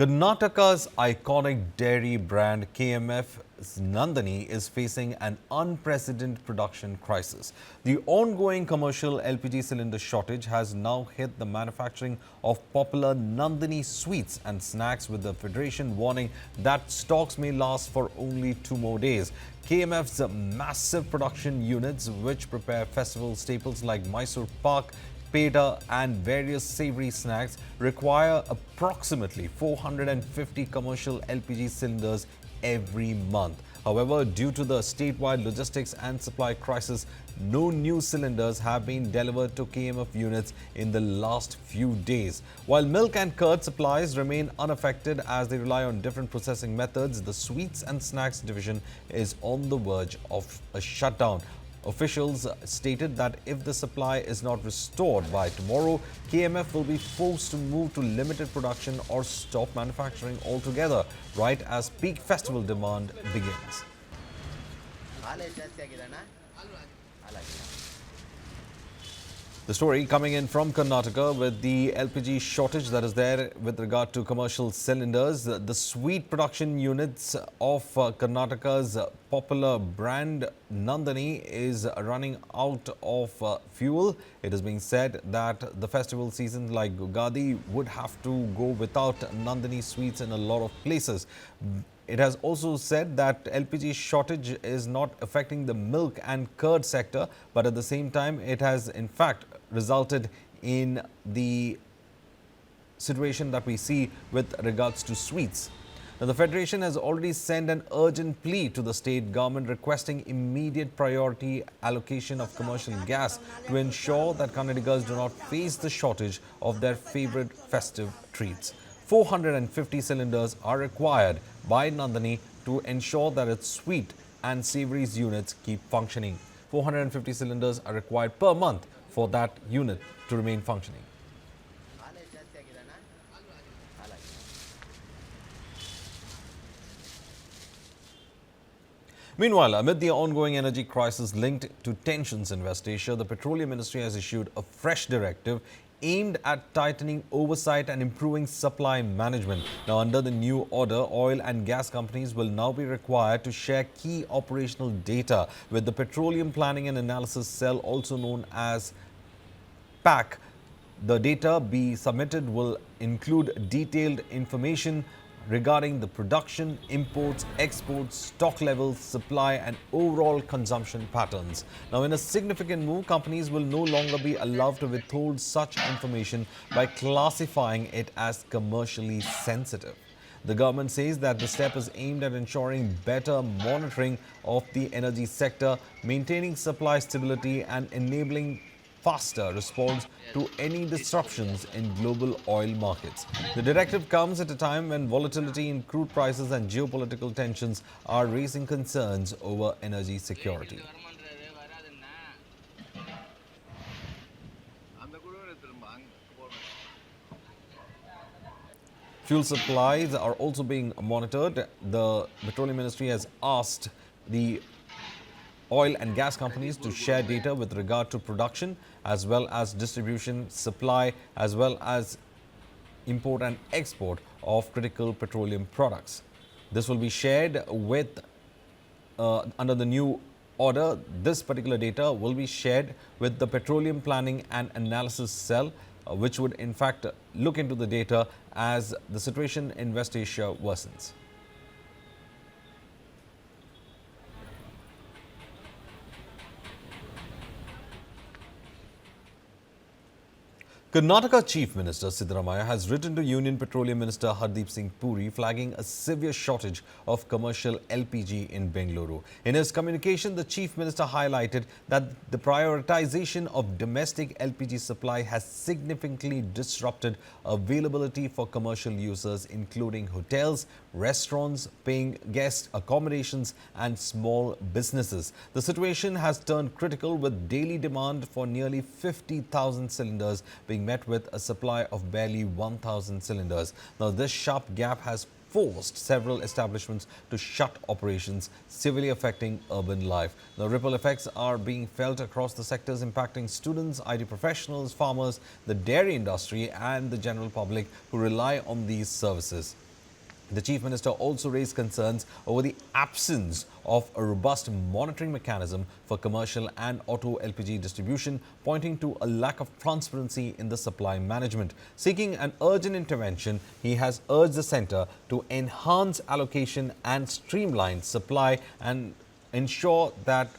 Karnataka's iconic dairy brand KMF's Nandini is facing an unprecedented production crisis. The ongoing commercial LPG cylinder shortage has now hit the manufacturing of popular Nandini sweets and snacks, with the Federation warning that stocks may last for only 2 more days. KMF's massive production units, which prepare festival staples like Mysore Pak, Pedha and various savory snacks, require approximately 450 commercial LPG cylinders every month. However, due to the statewide logistics and supply crisis, no new cylinders have been delivered to KMF units in the last few days. While milk and curd supplies remain unaffected as they rely on different processing methods, the sweets and snacks division is on the verge of a shutdown. Officials stated that if the supply is not restored by tomorrow, KMF will be forced to move to limited production or stop manufacturing altogether, right as peak festival demand begins. The story coming in from Karnataka with the LPG shortage that is there with regard to commercial cylinders. The sweet production units of Karnataka's popular brand Nandini is running out of fuel. It is being said that the festival season like Ugadi would have to go without Nandini sweets in a lot of places. It has also said that LPG shortage is not affecting the milk and curd sector, but at the same time, it has in fact resulted in the situation that we see with regards to sweets. Now, the Federation has already sent an urgent plea to the state government requesting immediate priority allocation of commercial gas to ensure that Kannadigas do not face the shortage of their favorite festive treats. 450 cylinders are required by Nandini to ensure that its sweet and savories units keep functioning. 450 cylinders are required per month for that unit to remain functioning. Meanwhile, amid the ongoing energy crisis linked to tensions in West Asia, the Petroleum Ministry has issued a fresh directive aimed at tightening oversight and improving supply management. Now, under the new order, oil and gas companies will now be required to share key operational data with the Petroleum Planning and Analysis Cell, also known as PAC. The data be submitted will include detailed information regarding the production, imports, exports, stock levels, supply and overall consumption patterns. Now, in a significant move, companies will no longer be allowed to withhold such information by classifying it as commercially sensitive. The government says that the step is aimed at ensuring better monitoring of the energy sector, maintaining supply stability and enabling faster response to any disruptions in global oil markets. The directive comes at a time when volatility in crude prices and geopolitical tensions are raising concerns over energy security. Fuel supplies are also being monitored. The Petroleum Ministry has asked the oil and gas companies to share data with regard to production as well as distribution, supply, as well as import and export of critical petroleum products. This will be shared with, under the new order, this particular data will be shared with the Petroleum Planning and Analysis Cell, which would in fact look into the data as the situation in West Asia worsens. Karnataka Chief Minister Siddaramaiah has written to Union Petroleum Minister Hardeep Singh Puri flagging a severe shortage of commercial LPG in Bengaluru. In his communication, the Chief Minister highlighted that the prioritization of domestic LPG supply has significantly disrupted availability for commercial users, including hotels, restaurants, paying guest accommodations and small businesses. The situation has turned critical with daily demand for nearly 50,000 cylinders being met with a supply of barely 1,000 cylinders. Now, this sharp gap has forced several establishments to shut operations, severely affecting urban life. The ripple effects are being felt across the sectors, impacting students, IT professionals, farmers, the dairy industry and the general public who rely on these services. The Chief Minister also raised concerns over the absence of a robust monitoring mechanism for commercial and auto LPG distribution, pointing to a lack of transparency in the supply management. Seeking an urgent intervention, he has urged the centre to enhance allocation and streamline supply and ensure that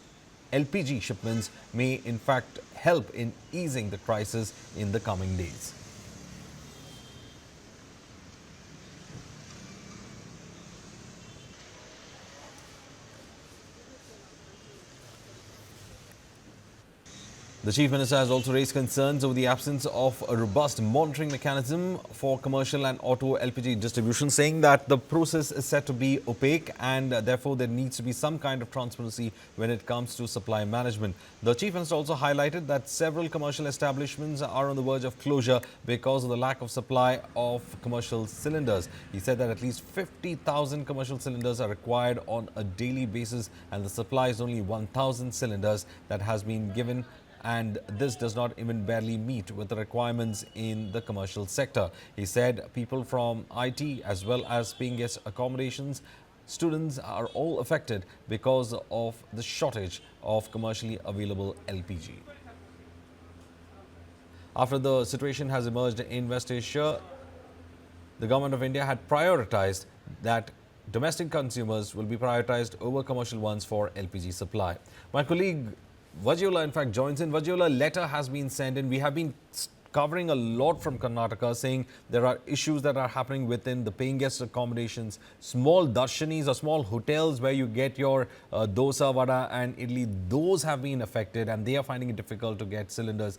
LPG shipments may in fact help in easing the crisis in the coming days. The Chief Minister has also raised concerns over the absence of a robust monitoring mechanism for commercial and auto LPG distribution, saying that the process is said to be opaque and therefore there needs to be some kind of transparency when it comes to supply management. The Chief Minister also highlighted that several commercial establishments are on the verge of closure because of the lack of supply of commercial cylinders. He said that at least 50,000 commercial cylinders are required on a daily basis and the supply is only 1,000 cylinders that has been given, and this does not even barely meet with the requirements in the commercial sector. He said people from IT as well as paying guest accommodations, students are all affected because of the shortage of commercially available LPG. After the situation has emerged in West Asia, the government of India had prioritized that domestic consumers will be prioritized over commercial ones for LPG supply. My colleague Vajiola, in fact, joins in. Vajiola, letter has been sent in. We have been covering a lot from Karnataka, saying there are issues that are happening within the paying guest accommodations, small darshanis or small hotels where you get your dosa, vada and idli. Those have been affected and they are finding it difficult to get cylinders.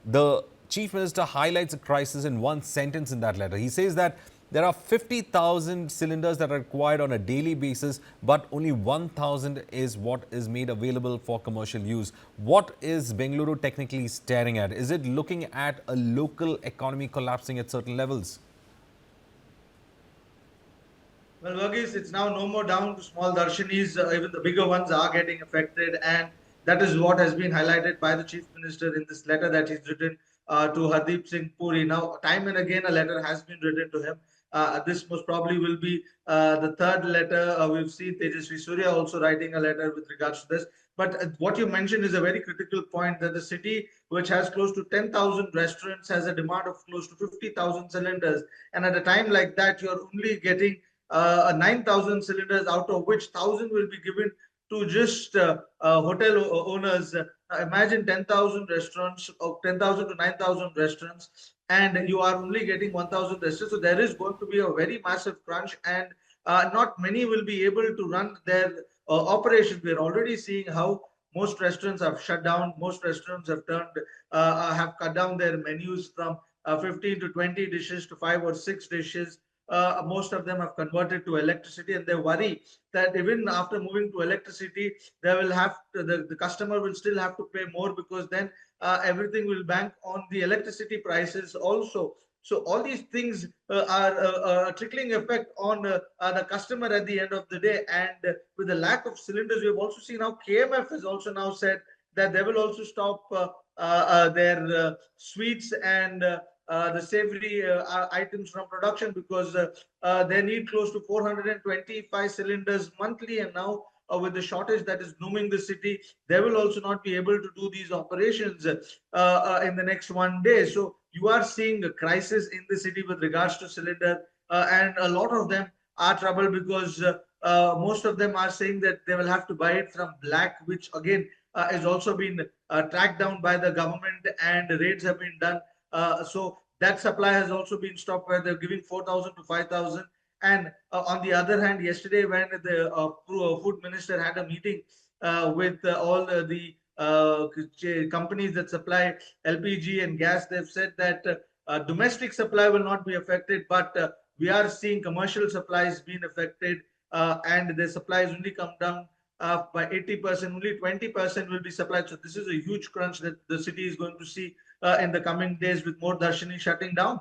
The Chief Minister highlights a crisis in one sentence in that letter. He says that there are 50,000 cylinders that are required on a daily basis, but only 1,000 is what is made available for commercial use. What is Bengaluru technically staring at? Is it looking at a local economy collapsing at certain levels? Well, Verghese, it's now no more down to small darshanis. Even the bigger ones are getting affected. And that is what has been highlighted by the Chief Minister in this letter that he's written to Hardeep Singh Puri. Now, time and again, a letter has been written to him. This most probably will be the third letter. We've seen Tejasvi Surya also writing a letter with regards to this. But what you mentioned is a very critical point, that the city, which has close to 10,000 restaurants, has a demand of close to 50,000 cylinders. And at a time like that, you're only getting 9,000 cylinders, out of which 1,000 will be given to just hotel owners. Imagine 10,000 restaurants, or 10,000 to 9,000 restaurants, and you are only getting 1,000 restaurants. So there is going to be a very massive crunch, and not many will be able to run their operations. We're already seeing how most restaurants have shut down. Most restaurants have cut down their menus from 15 to 20 dishes to 5 or 6 dishes. Most of them have converted to electricity, and they worry that even after moving to electricity, they will have to, the customer will still have to pay more, because then everything will bank on the electricity prices also. So all these things are a trickling effect on the customer at the end of the day. And with the lack of cylinders, we have also seen how KMF has also now said that they will also stop their sweets and the savory items from production, because they need close to 425 cylinders monthly. And now with the shortage that is looming the city, they will also not be able to do these operations in the next one day. So you are seeing a crisis in the city with regards to cylinder, and a lot of them are troubled, because most of them are saying that they will have to buy it from black, which again has also been tracked down by the government, and raids have been done. So that supply has also been stopped, where they're giving 4,000 to 5,000. And on the other hand, yesterday when the food minister had a meeting with all the companies that supply LPG and gas, they've said that domestic supply will not be affected, but we are seeing commercial supplies being affected, and the supplies only come down by 80%. Only 20% will be supplied. So this is a huge crunch that the city is going to see in the coming days, with more darshini shutting down.